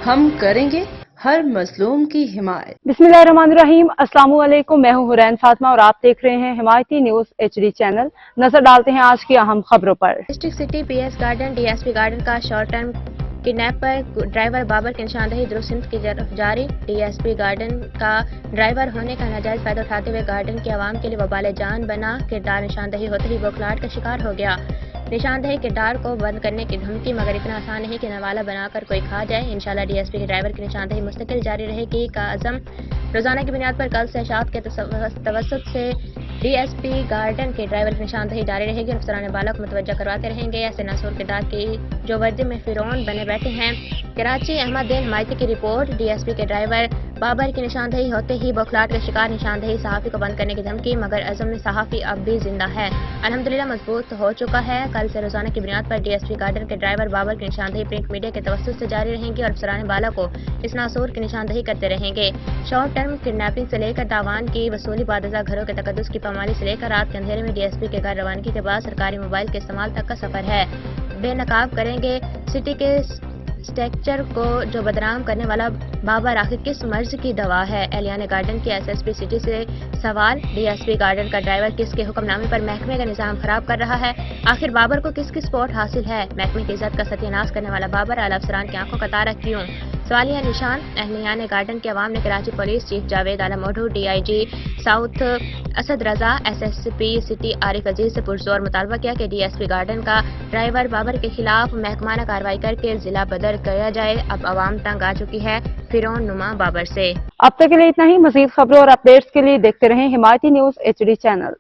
ہم کریں گے ہر مظلوم کی حمایت۔ بسم اللہ الرحمن الرحیم، السلام علیکم، میں ہوں حرین فاطمہ اور آپ دیکھ رہے ہیں حمایتی نیوز HD چینل۔ نظر ڈالتے ہیں آج کی اہم خبروں پر۔ District city P S Garden D S P Garden کا short term kidnapper driver Babar کی نشاندہی درست سمت کی طرف جاری۔ ڈی ایس پی گارڈن کا ڈرائیور ہونے کا ناجائز فائدہ اٹھاتے ہوئے گارڈن کے عوام کے لیے وبال جان بنا کردار نشاندہی ہوتے ہی بوکھلاہٹ کا شکار ہو گیا۔ نشاندہی کردار کو بند کرنے کی دھمکی، مگر اتنا آسان نہیں کہ نوالہ بنا کر کوئی کھا جائے۔ انشاءاللہ ڈی ایس پی کے ڈرائیور کی نشاندہی مستقل جاری رہے گی کا عزم۔ روزانہ کی بنیاد پر کل سے اشاعت کے توسط سے ڈی ایس پی گارڈن کے ڈرائیور کی نشاندہی جاری رہے گی اور افسران بالا کو متوجہ کرواتے رہیں گے ایسے ناسور کردار کی جو وردی میں فرعون بنے بیٹھے ہیں۔ کراچی احمد دین حمایتی کی رپورٹ۔ ڈی ایس پی کے ڈرائیور بابر کی نشاندہی ہوتے ہی بوکھلاہٹ کا شکار، نشاندہی صحافی کو بند کرنے کی دھمکی، مگر عزم صحافی اب بھی زندہ ہے، الحمدللہ مضبوط ہو چکا ہے۔ کل سے روزانہ کی بنیاد پر ڈی ایس پی گارڈن کے ڈرائیور بابر کی نشاندہی پرنٹ میڈیا کے توسط سے جاری رہیں گی اور افسران بالا کو اس ناسور کی نشاندہی کرتے رہیں گے۔ شارٹ ٹرم کڈنیپنگ سے لے کر تاوان کی وصولی، بعد ازاں گھروں کے تقدس کی پامالی سے لے کر رات کے اندھیرے میں ڈی ایس پی کے گھر روانگی کے بعد سرکاری موبائل کے استعمال تک کا سفر ہے۔ بے نقاب کریں گے سٹی کے اسٹرکچر کو جو بدنام کرنے والا بابر آخر کس مرض کی دوا ہے؟ اہلیان گارڈن کی ایس ایس پی سٹی سے سوال۔ ڈی ایس پی گارڈن کا ڈرائیور کس کے حکم نامے پر محکمے کا نظام خراب کر رہا ہے؟ آخر بابر کو کس کی سپورٹ حاصل ہے؟ محکمے کی عزت کا ستیہ ناش کرنے والا بابر اعلی افسران کی آنکھوں کا تارا کیوں؟ سوالیہ نشان۔ اہلیان گارڈن کے عوام نے Karachi police chief Javed Alam Odho, D I G South Asad Raza, S S P city Arif Aziz سے پرزور مطالبہ کیا کہ ڈی ایس پی گارڈن کا ڈرائیور بابر کے خلاف محکمانہ کارروائی کر کے ضلع بدر کیا جائے۔ اب عوام تنگ آ چکی ہے فرعون نما بابر سے۔ اب تک کے لیے اتنا ہی۔ مزید خبروں اور اپڈیٹس کے لیے دیکھتے رہیں حمایتی نیوز HD چینل۔